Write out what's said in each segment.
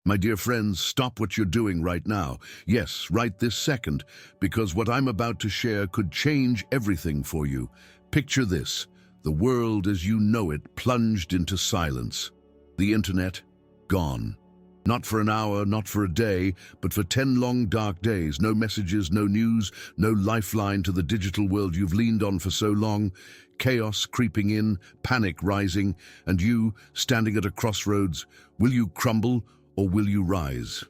My dear friends, stop what you're doing right now. Yes, right this second, because what I'm about to share could change everything for you. Picture this: the world as you know it plunged into silence. The internet, gone. Not for an hour, not for a day, but for 10 long dark days. No messages, no news, no lifeline to the digital world you've leaned on for so long. Chaos creeping in, panic rising, and you, standing at a crossroads. Will you crumble or will you rise?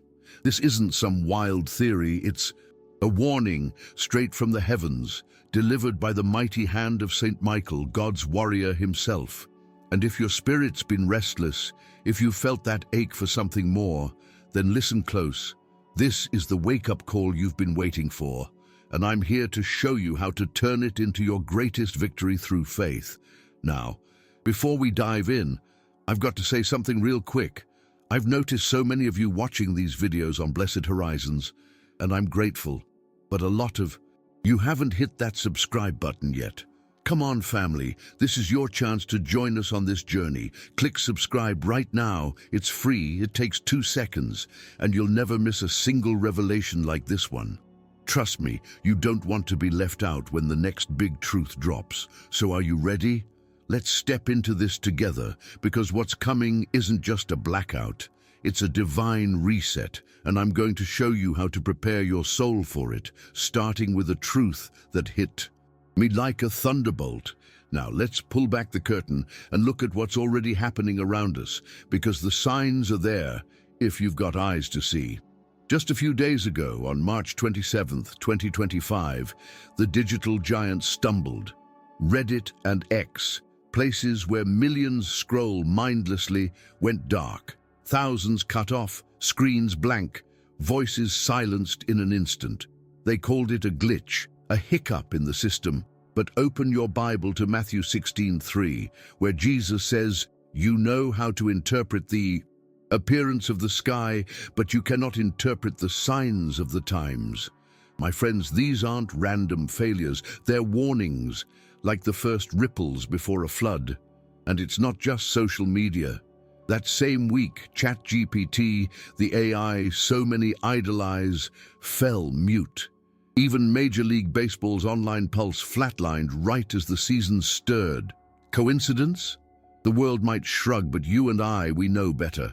This isn't some wild theory, it's a warning straight from the heavens, delivered by the mighty hand of Saint Michael, God's warrior himself. And if your spirit's been restless, if you felt that ache for something more, then listen close. This is the wake-up call you've been waiting for, and I'm here to show you how to turn it into your greatest victory through faith. Now, before we dive in, I've got to say something real quick. I've noticed so many of you watching these videos on Blessed Horizons, and I'm grateful, but a lot of you haven't hit that subscribe button yet. Come on, family, this is your chance to join us on this journey. Click subscribe right now. It's free, it takes 2 seconds, and you'll never miss a single revelation like this one. Trust me, you don't want to be left out when the next big truth drops. So are you ready? Let's step into this together, because what's coming isn't just a blackout. It's a divine reset, and I'm going to show you how to prepare your soul for it, starting with a truth that hit me like a thunderbolt. Now let's pull back the curtain and look at what's already happening around us, because the signs are there, if you've got eyes to see. Just a few days ago, on March 27th, 2025, the digital giant stumbled. Reddit and X, places where millions scroll mindlessly, went dark. Thousands cut off, screens blank, voices silenced in an instant. They called it a glitch, a hiccup in the system. But open your Bible to Matthew 16:3, where Jesus says, "You know how to interpret the appearance of the sky, but you cannot interpret the signs of the times." My friends, these aren't random failures, they're warnings, like the first ripples before a flood. And it's not just social media. That same week, ChatGPT, the AI so many idolize, fell mute. Even Major League Baseball's online pulse flatlined right as the season stirred. Coincidence? The world might shrug, but you and I, we know better.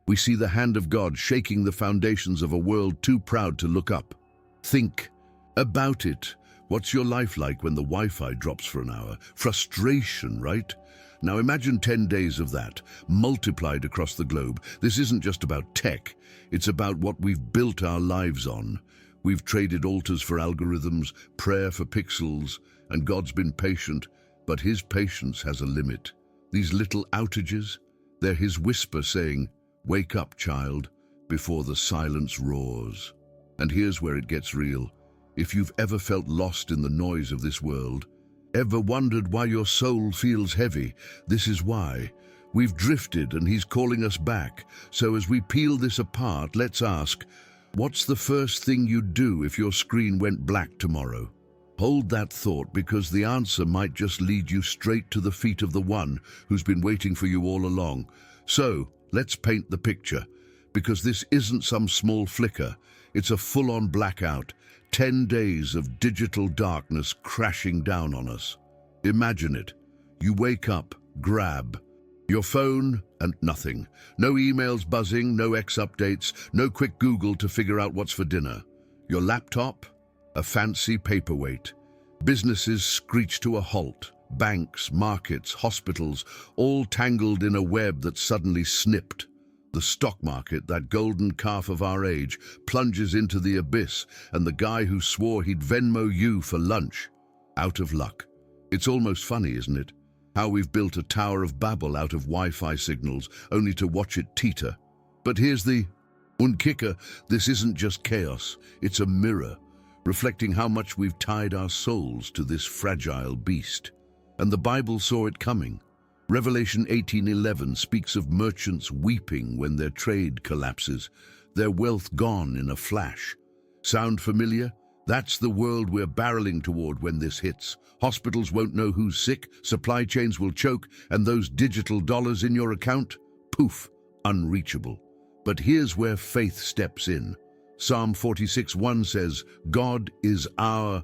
We see the hand of God shaking the foundations of a world too proud to look up. Think about it. What's your life like when the Wi-Fi drops for an hour? Frustration, right? Now imagine 10 days of that, multiplied across the globe. This isn't just about tech, it's about what we've built our lives on. We've traded altars for algorithms, prayer for pixels, and God's been patient, but his patience has a limit. These little outages, they're his whisper saying, "Wake up, child," before the silence roars. And here's where it gets real. If you've ever felt lost in the noise of this world, ever wondered why your soul feels heavy, this is why. We've drifted and he's calling us back. So as we peel this apart, let's ask, what's the first thing you'd do if your screen went black tomorrow? Hold that thought, because the answer might just lead you straight to the feet of the one who's been waiting for you all along. So, let's paint the picture, because this isn't some small flicker. It's a full-on blackout, 10 days of digital darkness crashing down on us. Imagine it. You wake up, grab your phone, and nothing. No emails buzzing, no X updates, no quick Google to figure out what's for dinner. Your laptop, a fancy paperweight. Businesses screech to a halt. Banks, markets, hospitals, all tangled in a web that suddenly snipped. The stock market, that golden calf of our age, plunges into the abyss, and the guy who swore he'd Venmo you for lunch, out of luck. It's almost funny, isn't it? How we've built a Tower of Babel out of Wi-Fi signals, only to watch it teeter. But here's the kicker. This isn't just chaos, it's a mirror, reflecting how much we've tied our souls to this fragile beast. And the Bible saw it coming. Revelation 18:11 speaks of merchants weeping when their trade collapses, their wealth gone in a flash. Sound familiar? That's the world we're barreling toward when this hits. Hospitals won't know who's sick, supply chains will choke, and those digital dollars in your account? Poof, unreachable. But here's where faith steps in. Psalm 46:1 says, God is our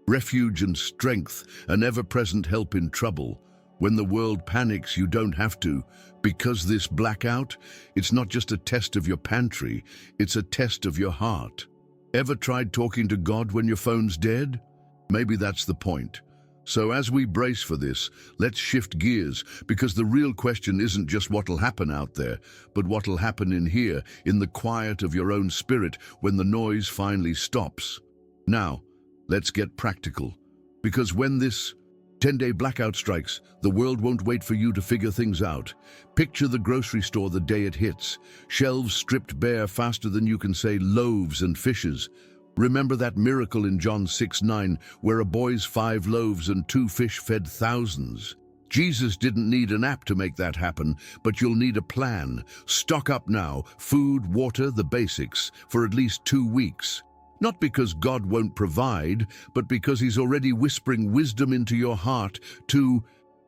refuge and strength, an ever-present help in trouble. When the world panics, you don't have to, because this blackout, it's not just a test of your pantry, it's a test of your heart. Ever tried talking to God when your phone's dead? Maybe that's the point. So as we brace for this, let's shift gears, because the real question isn't just what'll happen out there, but what'll happen in here, in the quiet of your own spirit, when the noise finally stops. Now, let's get practical, because when this 10-day blackout strikes, the world won't wait for you to figure things out. Picture the grocery store the day it hits, shelves stripped bare faster than you can say loaves and fishes. Remember that miracle in John 6:9, where a boy's 5 loaves and 2 fish fed thousands? Jesus didn't need an app to make that happen, but you'll need a plan. Stock up now, food, water, the basics, for at least 2 weeks. Not because God won't provide, but because He's already whispering wisdom into your heart to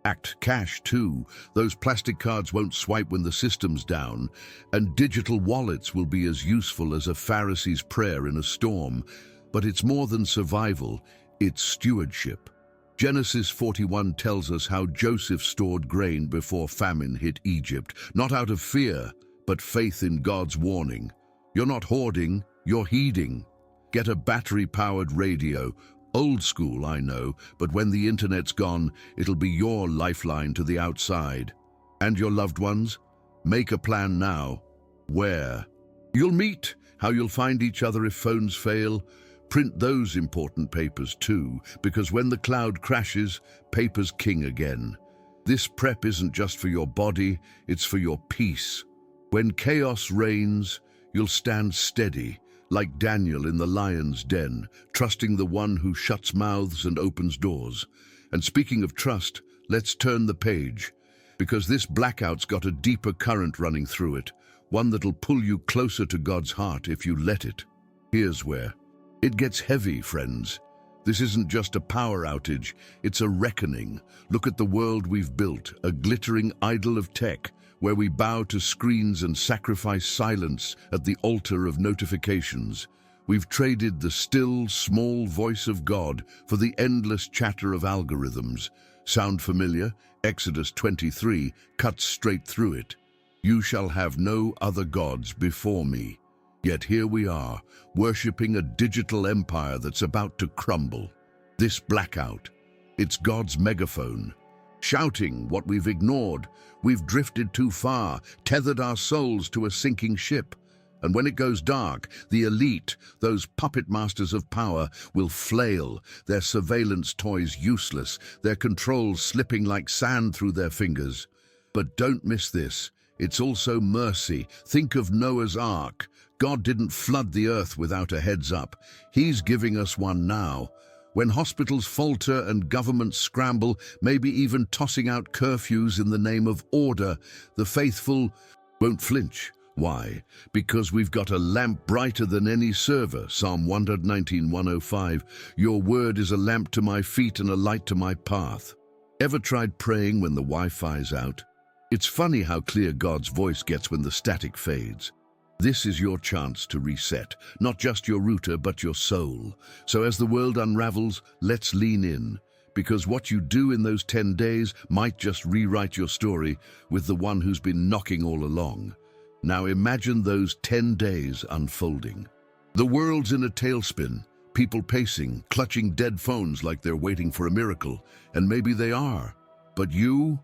act cash too. Those plastic cards won't swipe when the system's down, and digital wallets will be as useful as a Pharisee's prayer in a storm. But it's more than survival, it's stewardship. Genesis 41 tells us how Joseph stored grain before famine hit Egypt, not out of fear, but faith in God's warning. You're not hoarding, you're heeding. Get a battery-powered radio. Old school, I know, but when the internet's gone, it'll be your lifeline to the outside. And your loved ones? Make a plan now. Where? You'll meet, how you'll find each other if phones fail. Print those important papers too, because when the cloud crashes, paper's king again. This prep isn't just for your body, it's for your peace. When chaos reigns, you'll stand steady, like Daniel in the lion's den, trusting the one who shuts mouths and opens doors. And speaking of trust, let's turn the page, because this blackout's got a deeper current running through it, one that'll pull you closer to God's heart if you let it. Here's where it gets heavy, friends. This isn't just a power outage, it's a reckoning. Look at the world we've built, a glittering idol of tech, where we bow to screens and sacrifice silence at the altar of notifications. We've traded the still, small voice of God for the endless chatter of algorithms. Sound familiar? Exodus 23 cuts straight through it. You shall have no other gods before me. Yet here we are, worshipping a digital empire that's about to crumble. This blackout, it's God's megaphone, shouting what we've ignored. We've drifted too far, tethered our souls to a sinking ship. And when it goes dark, the elite, those puppet masters of power, will flail, their surveillance toys useless, their controls slipping like sand through their fingers. But don't miss this. It's also mercy. Think of Noah's Ark. God didn't flood the earth without a heads up. He's giving us one now. When hospitals falter and governments scramble, maybe even tossing out curfews in the name of order, the faithful won't flinch. Why? Because we've got a lamp brighter than any server. Psalm 119:105. Your word is a lamp to my feet and a light to my path. Ever tried praying when the Wi-Fi's out? It's funny how clear God's voice gets when the static fades. This is your chance to reset, not just your router, but your soul. So as the world unravels, let's lean in, because what you do in those 10 days might just rewrite your story with the one who's been knocking all along. Now imagine those 10 days unfolding. The world's in a tailspin, people pacing, clutching dead phones like they're waiting for a miracle, and maybe they are. But you've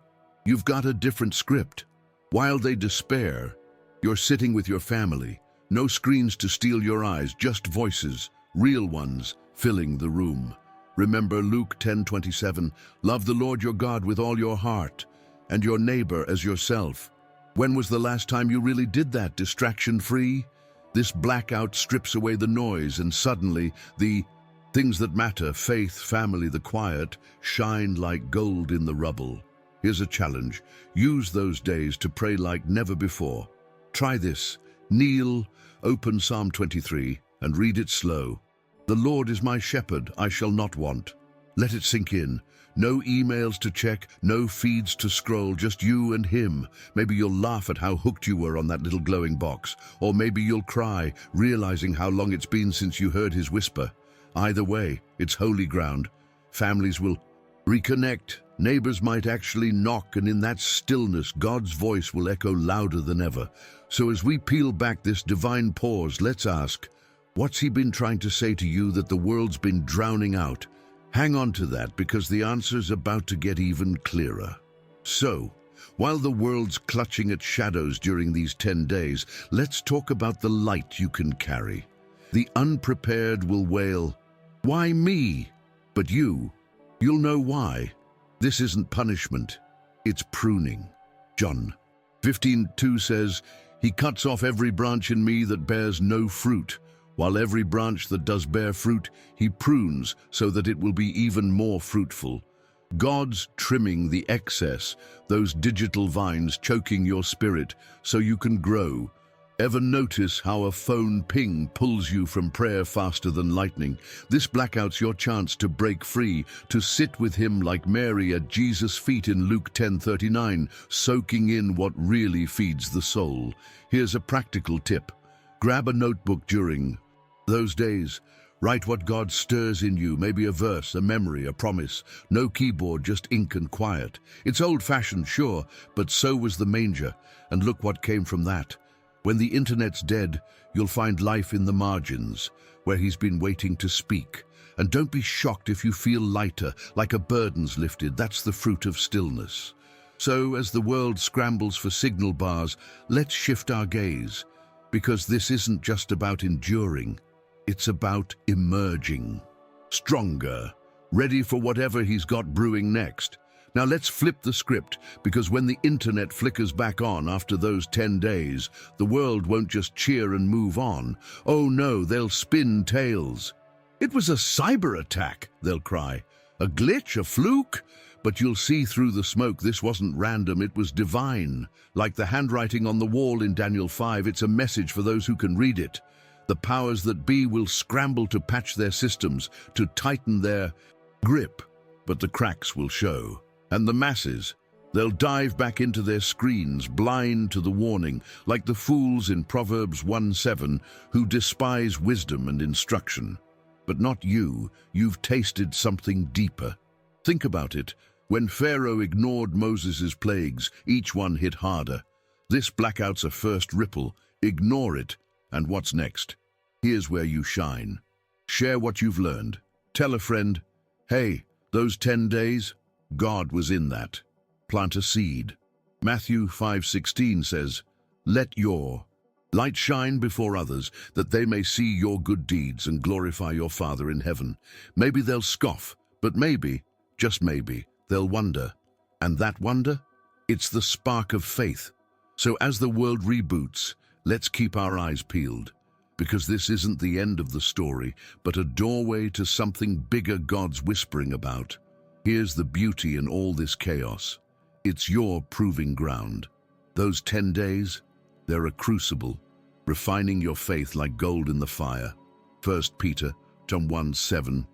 got a different script. While they despair, you're sitting with your family. No screens to steal your eyes, just voices, real ones, filling the room. Remember Luke 10:27, love the Lord your God with all your heart, and your neighbor as yourself. When was the last time you really did that, distraction-free? This blackout strips away the noise, and suddenly the things that matter, faith, family, the quiet, shine like gold in the rubble. Here's a challenge. Use those days to pray like never before. Try this. Kneel, open Psalm 23, and read it slow. The Lord is my shepherd, I shall not want. Let it sink in. No emails to check, no feeds to scroll, just you and him. Maybe you'll laugh at how hooked you were on that little glowing box, or maybe you'll cry, realizing how long it's been since you heard his whisper. Either way, it's holy ground. Families will reconnect. Neighbors might actually knock, and in that stillness, God's voice will echo louder than ever. So as we peel back this divine pause, let's ask, what's he been trying to say to you that the world's been drowning out? Hang on to that, because the answer's about to get even clearer. So, while the world's clutching at shadows during these 10 days, let's talk about the light you can carry. The unprepared will wail, "Why me?" But you'll know why. This isn't punishment, it's pruning. John 15:2 says, "He cuts off every branch in me that bears no fruit, while every branch that does bear fruit, he prunes so that it will be even more fruitful." God's trimming the excess, those digital vines choking your spirit so you can grow. Ever notice how a phone ping pulls you from prayer faster than lightning? This blackout's your chance to break free, to sit with him like Mary at Jesus' feet in Luke 10:39, soaking in what really feeds the soul. Here's a practical tip. Grab a notebook during those days. Write what God stirs in you, maybe a verse, a memory, a promise. No keyboard, just ink and quiet. It's old-fashioned, sure, but so was the manger, and look what came from that. When the internet's dead, you'll find life in the margins, where he's been waiting to speak. And don't be shocked if you feel lighter, like a burden's lifted. That's the fruit of stillness. So, as the world scrambles for signal bars, let's shift our gaze, because this isn't just about enduring, it's about emerging. Stronger, ready for whatever he's got brewing next. Now let's flip the script, because when the internet flickers back on after those 10 days, the world won't just cheer and move on. Oh no, they'll spin tales. "It was a cyber attack," they'll cry. "A glitch, a fluke?" But you'll see through the smoke this wasn't random, it was divine. Like the handwriting on the wall in Daniel 5, it's a message for those who can read it. The powers that be will scramble to patch their systems, to tighten their grip, but the cracks will show. And the masses, they'll dive back into their screens, blind to the warning, like the fools in Proverbs 1:7 who despise wisdom and instruction. But not you, you've tasted something deeper. Think about it. When Pharaoh ignored Moses' plagues, each one hit harder. This blackout's a first ripple. Ignore it, and what's next? Here's where you shine. Share what you've learned. Tell a friend, "Hey, those 10 days, God was in that." Plant a seed. Matthew 5:16 says, "Let your light shine before others, that they may see your good deeds and glorify your Father in heaven." Maybe they'll scoff, but maybe, just maybe, they'll wonder. And that wonder? It's the spark of faith. So as the world reboots, let's keep our eyes peeled, because this isn't the end of the story, but a doorway to something bigger God's whispering about. Here's the beauty in all this chaos. It's your proving ground. Those 10 days, they're a crucible, refining your faith like gold in the fire. 1 Peter 1:7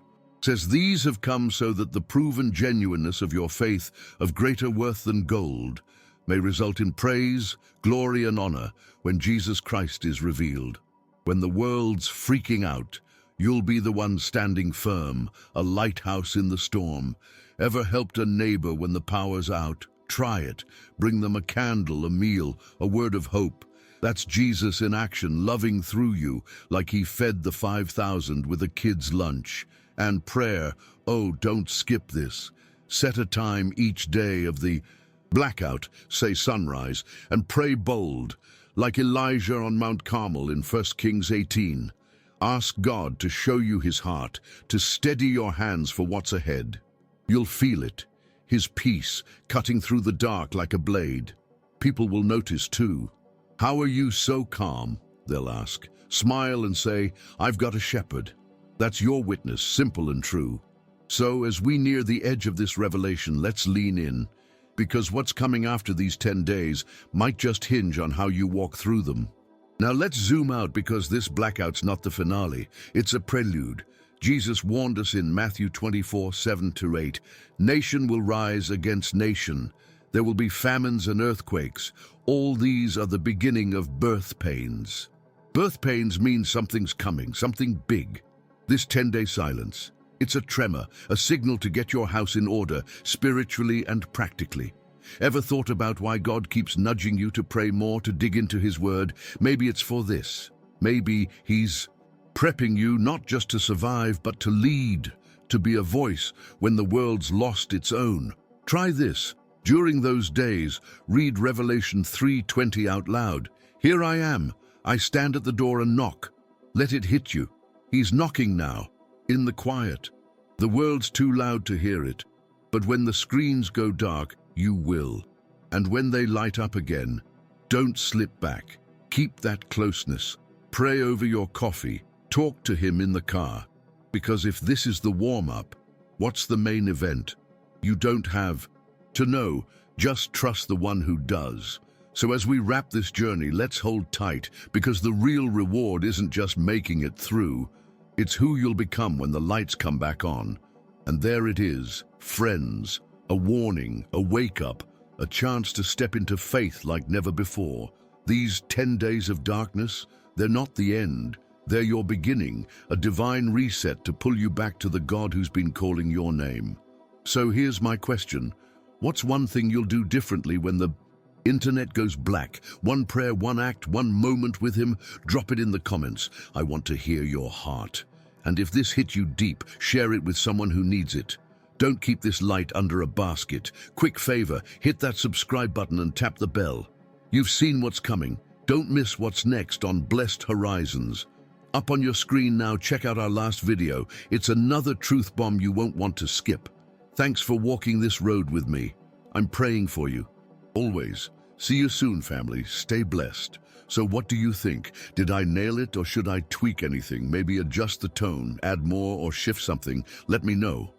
says, "These have come so that the proven genuineness of your faith, of greater worth than gold, may result in praise, glory, and honor when Jesus Christ is revealed." When the world's freaking out, you'll be the one standing firm, a lighthouse in the storm. Ever helped a neighbor when the power's out? Try it. Bring them a candle, a meal, a word of hope. That's Jesus in action, loving through you, like he fed the 5,000 with a kid's lunch. And prayer, oh, don't skip this. Set a time each day of the blackout, say sunrise, and pray bold, like Elijah on Mount Carmel in 1 Kings 18. Ask God to show you his heart, to steady your hands for what's ahead. You'll feel it, his peace cutting through the dark like a blade. People will notice too. "How are you so calm?" they'll ask. Smile and say, "I've got a shepherd." That's your witness, simple and true. So as we near the edge of this revelation, let's lean in, because what's coming after these 10 days might just hinge on how you walk through them. Now let's zoom out, because this blackout's not the finale, it's a prelude. Jesus warned us in Matthew 24:7-8, "Nation will rise against nation. There will be famines and earthquakes. All these are the beginning of birth pains." Birth pains mean something's coming, something big. This 10-day silence, it's a tremor, a signal to get your house in order, spiritually and practically. Ever thought about why God keeps nudging you to pray more, to dig into His Word? Maybe it's for this. Maybe He's prepping you not just to survive, but to lead, to be a voice when the world's lost its own. Try this. During those days, read Revelation 3:20 out loud. "Here I am. I stand at the door and knock. Let it hit you." He's knocking now, in the quiet. The world's too loud to hear it. But when the screens go dark, you will. And when they light up again, don't slip back. Keep that closeness. Pray over your coffee. Talk to Him in the car. Because if this is the warm-up, what's the main event? You don't have to know. Just trust the one who does. So as we wrap this journey, let's hold tight, because the real reward isn't just making it through. It's who you'll become when the lights come back on. And there it is, friends, a warning, a wake-up, a chance to step into faith like never before. These 10 days of darkness, they're not the end. They're your beginning, a divine reset to pull you back to the God who's been calling your name. So here's my question. What's one thing you'll do differently when the internet goes black? One prayer, one act, one moment with Him? Drop it in the comments. I want to hear your heart. And if this hit you deep, share it with someone who needs it. Don't keep this light under a basket. Quick favor, hit that subscribe button and tap the bell. You've seen what's coming. Don't miss what's next on Blessed Horizons. Up on your screen now, check out our last video. It's another truth bomb you won't want to skip. Thanks for walking this road with me. I'm praying for you. Always. See you soon, family. Stay blessed. So what do you think? Did I nail it, or should I tweak anything? Maybe adjust the tone, add more, or shift something? Let me know.